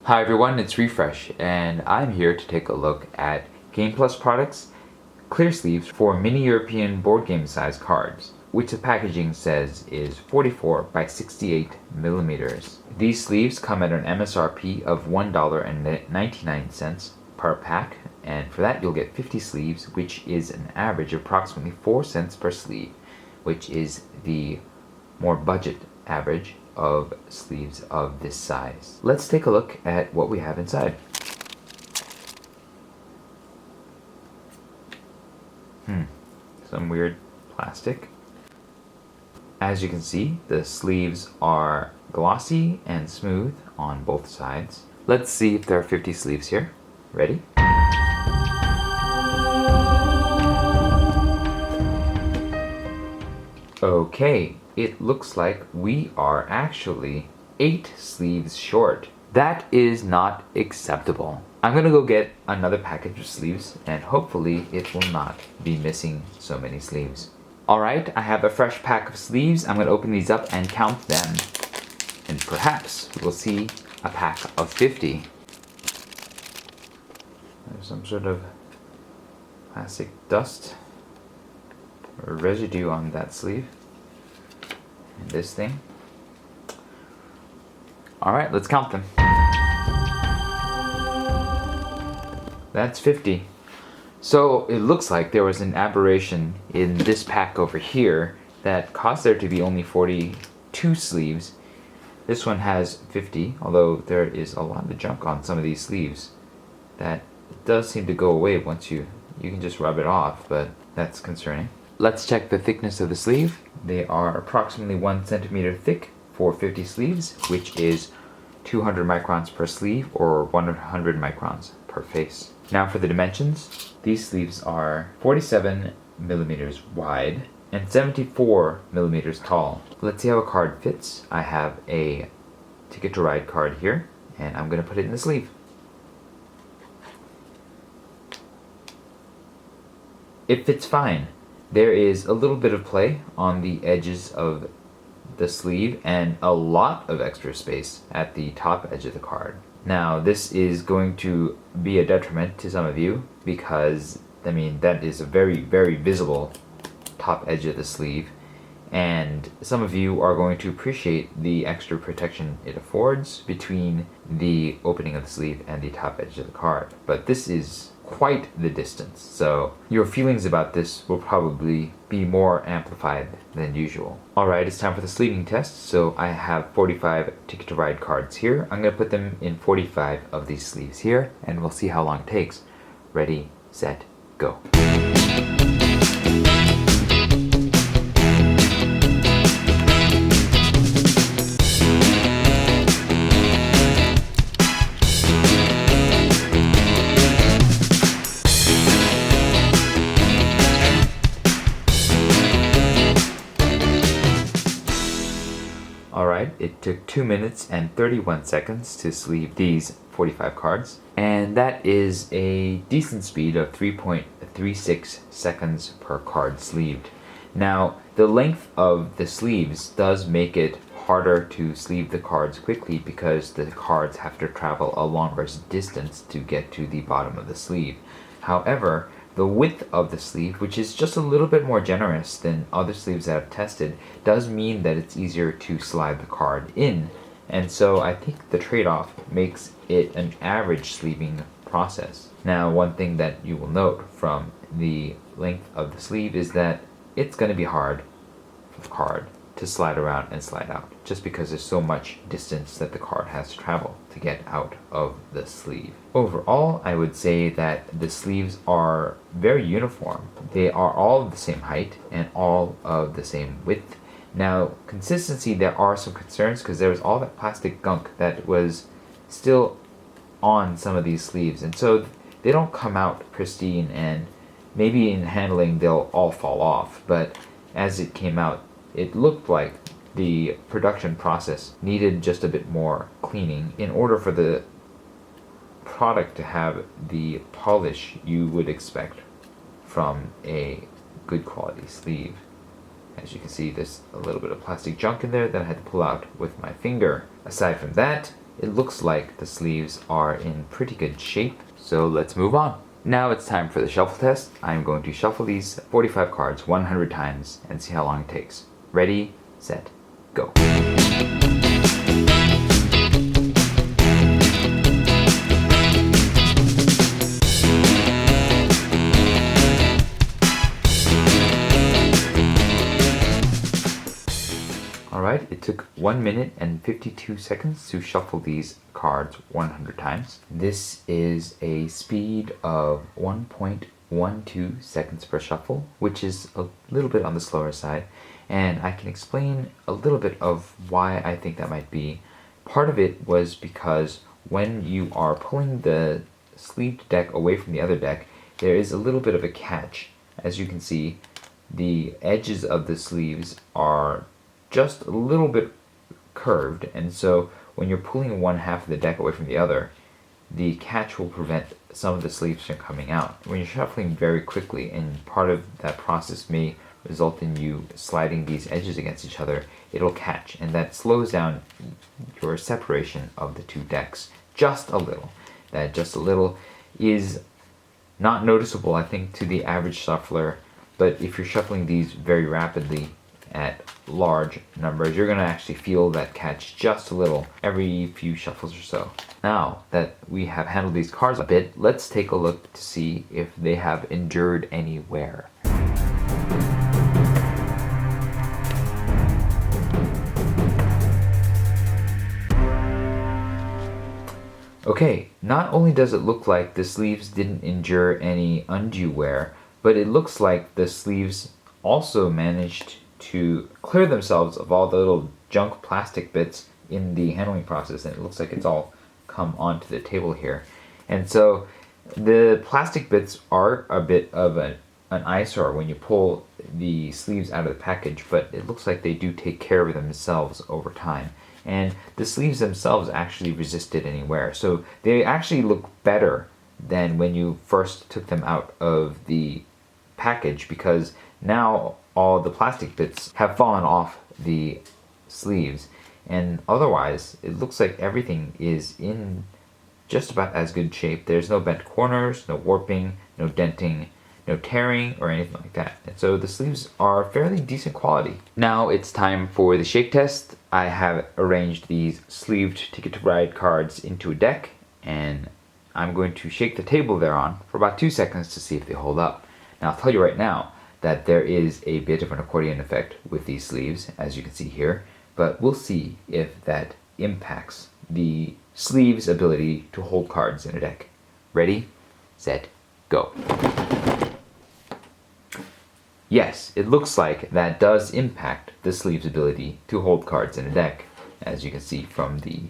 Hi everyone, it's Refresh, and I'm here to take a look at GamePlus Products Clear Sleeves for mini European board game size cards, which the packaging says is 44 by 68 millimeters. These sleeves come at an MSRP of $1.99 per pack, and for that you'll get 50 sleeves, which is an average of approximately 4 cents per sleeve, which is the more budget average of sleeves of this size. Let's take a look at what we have inside. Some weird plastic. As you can see, the sleeves are glossy and smooth on both sides. Let's see if there are 50 sleeves here. Ready? Okay, it looks like we are actually 8 sleeves short. That is not acceptable. I'm gonna go get another package of sleeves and hopefully it will not be missing so many sleeves. Alright, I have a fresh pack of sleeves. I'm gonna open these up and count them. And perhaps we'll see a pack of 50. There's some sort of plastic dust or residue on that sleeve. And this thing. Alright, let's count them. That's 50. So it looks like there was an aberration in this pack over here that caused there to be only 42 sleeves. This one has 50, although there is a lot of junk on some of these sleeves that does seem to go away once you can just rub it off, but that's concerning. Let's check the thickness of the sleeve. They are approximately 1 centimeter thick for 50 sleeves, which is 200 microns per sleeve or 100 microns per face. Now for the dimensions, these sleeves are 47 millimeters wide and 74 millimeters tall. Let's see how a card fits. I have a Ticket to Ride card here, and I'm going to put it in the sleeve. It fits fine. There is a little bit of play on the edges of the sleeve and a lot of extra space at the top edge of the card. Now this is going to be a detriment to some of you because, I mean, that is a very, very visible top edge of the sleeve, and some of you are going to appreciate the extra protection it affords between the opening of the sleeve and the top edge of the card. But this is quite the distance, so your feelings about this will probably be more amplified than usual. Alright, it's time for the sleeving test. So I have 45 Ticket to Ride cards here. I'm going to put them in 45 of these sleeves here, and we'll see how long it takes. Ready, set, go. Alright, it took 2 minutes and 31 seconds to sleeve these 45 cards, and that is a decent speed of 3.36 seconds per card sleeved. Now, the length of the sleeves does make it harder to sleeve the cards quickly because the cards have to travel a longer distance to get to the bottom of the sleeve. However, the width of the sleeve, which is just a little bit more generous than other sleeves that I've tested, does mean that it's easier to slide the card in. And so I think the trade-off makes it an average sleeving process. Now, one thing that you will note from the length of the sleeve is that it's going to be hard for the card to slide around and slide out, just because there's so much distance that the card has to travel to get out of the sleeve. Overall, I would say that the sleeves are very uniform. They are all of the same height and all of the same width. Now, consistency, there are some concerns because there was all that plastic gunk that was still on some of these sleeves, and so they don't come out pristine, and maybe in handling they'll all fall off, but as it came out, it looked like the production process needed just a bit more cleaning in order for the product to have the polish you would expect from a good quality sleeve. As you can see, there's a little bit of plastic junk in there that I had to pull out with my finger. Aside from that, it looks like the sleeves are in pretty good shape, so let's move on. Now it's time for the shuffle test. I'm going to shuffle these 45 cards 100 times and see how long it takes. Ready, set, go. Alright, it took 1 minute and 52 seconds to shuffle these cards 100 times. This is a speed of 1.12 seconds per shuffle, which is a little bit on the slower side, and I can explain a little bit of why I think that might be. Part of it was because when you are pulling the sleeved deck away from the other deck, there is a little bit of a catch. As you can see, the edges of the sleeves are just a little bit curved, and so when you're pulling one half of the deck away from the other, the catch will prevent some of the sleeves from coming out. When you're shuffling very quickly, and part of that process may result in you sliding these edges against each other, it'll catch, and that slows down your separation of the two decks just a little. That just a little is not noticeable, I think, to the average shuffler, but if you're shuffling these very rapidly at large numbers, you're going to actually feel that catch just a little every few shuffles or so. Now that we have handled these cards a bit, let's take a look to see if they have endured any wear. Okay, not only does it look like the sleeves didn't endure any undue wear, but it looks like the sleeves also managed to clear themselves of all the little junk plastic bits in the handling process, and it looks like it's all come onto the table here. And so the plastic bits are a bit of an eyesore when you pull the sleeves out of the package, but it looks like they do take care of themselves over time. And the sleeves themselves actually resisted any wear, so they actually look better than when you first took them out of the package, because now all the plastic bits have fallen off the sleeves, and otherwise it looks like everything is in just about as good shape. There's no bent corners, no warping, no denting, no tearing or anything like that. And so the sleeves are fairly decent quality. Now it's time for the shake test. I have arranged these sleeved Ticket to Ride cards into a deck, and I'm going to shake the table they're on for about 2 seconds to see if they hold up. Now I'll tell you right now that there is a bit of an accordion effect with these sleeves, as you can see here, but we'll see if that impacts the sleeves' ability to hold cards in a deck. Ready, set, go. Yes, it looks like that does impact the sleeves' ability to hold cards in a deck, as you can see from the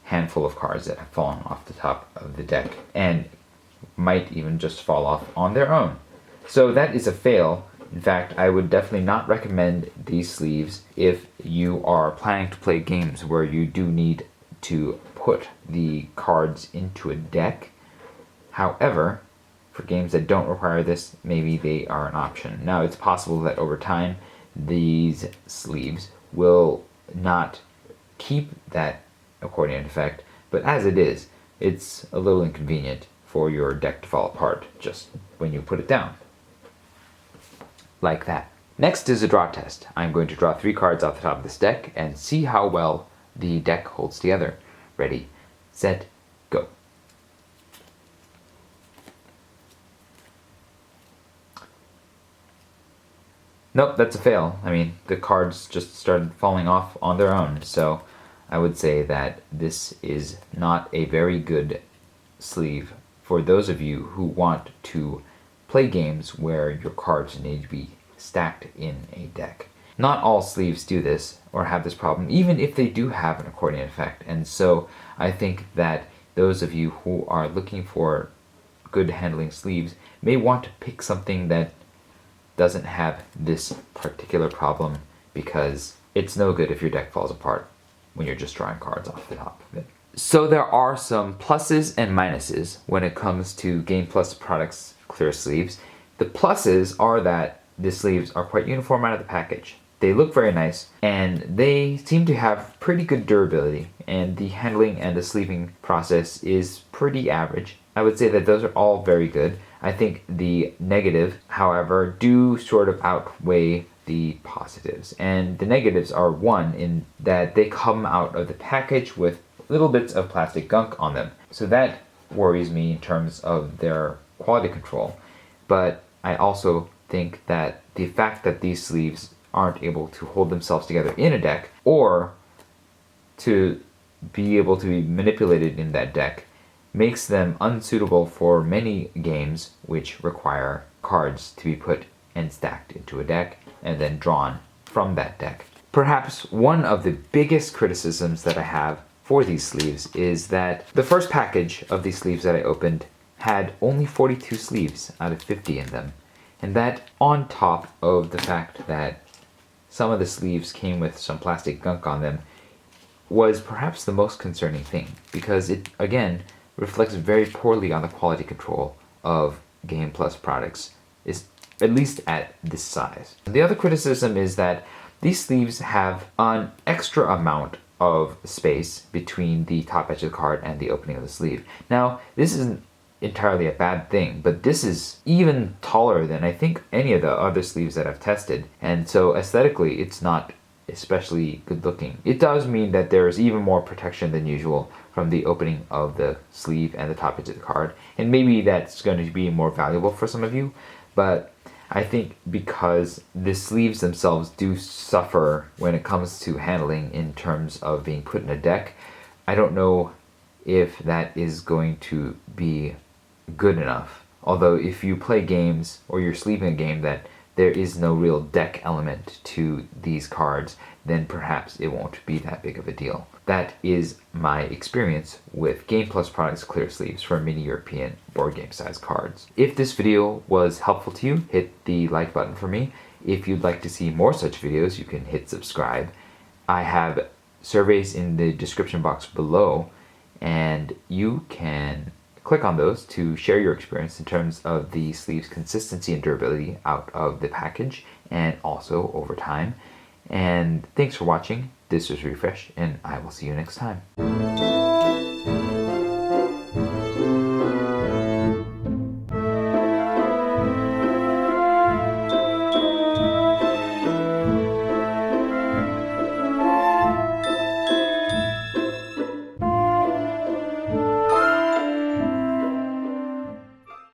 handful of cards that have fallen off the top of the deck, and might even just fall off on their own. So that is a fail. In fact, I would definitely not recommend these sleeves if you are planning to play games where you do need to put the cards into a deck. However, for games that don't require this, maybe they are an option. Now, it's possible that over time, these sleeves will not keep that accordion effect, but as it is, it's a little inconvenient for your deck to fall apart just when you put it down. Like that. Next is a draw test. I'm going to draw 3 cards off the top of this deck and see how well the deck holds together. Ready, set, go. Nope, that's a fail. I mean, the cards just started falling off on their own, so I would say that this is not a very good sleeve for those of you who want to play games where your cards need to be stacked in a deck. Not all sleeves do this or have this problem, even if they do have an accordion effect, and so I think that those of you who are looking for good handling sleeves may want to pick something that doesn't have this particular problem, because it's no good if your deck falls apart when you're just drawing cards off the top of it. So there are some pluses and minuses when it comes to GamePlus Products Clear Sleeves. The pluses are that the sleeves are quite uniform out of the package. They look very nice, and they seem to have pretty good durability, and the handling and the sleeving process is pretty average. I would say that those are all very good. I think the negative, however, do sort of outweigh the positives. And the negatives are, one, in that they come out of the package with little bits of plastic gunk on them. So that worries me in terms of their quality control. But I also think that the fact that these sleeves aren't able to hold themselves together in a deck, or to be able to be manipulated in that deck, makes them unsuitable for many games which require cards to be put and stacked into a deck and then drawn from that deck. Perhaps one of the biggest criticisms that I have for these sleeves is that the first package of these sleeves that I opened had only 42 sleeves out of 50 in them. And that, on top of the fact that some of the sleeves came with some plastic gunk on them, was perhaps the most concerning thing, because it, again, reflects very poorly on the quality control of GamePlus products, is at least at this size. The other criticism is that these sleeves have an extra amount of space between the top edge of the card and the opening of the sleeve. Now, this isn't entirely a bad thing, but this is even taller than I think any of the other sleeves that I've tested, and so aesthetically it's not especially good looking. It does mean that there is even more protection than usual from the opening of the sleeve and the top edge of the card, and maybe that's going to be more valuable for some of you, but I think because the sleeves themselves do suffer when it comes to handling in terms of being put in a deck, I don't know if that is going to be good enough. Although if you play games or you're sleeving a game that there is no real deck element to these cards, then perhaps it won't be that big of a deal. That is my experience with GamePlus Products Clear Sleeves for mini European board game size cards. If this video was helpful to you, hit the like button for me. If you'd like to see more such videos, you can hit subscribe. I have surveys in the description box below, and you can click on those to share your experience in terms of the sleeve's consistency and durability out of the package and also over time. And thanks for watching. This was Refresh, and I will see you next time.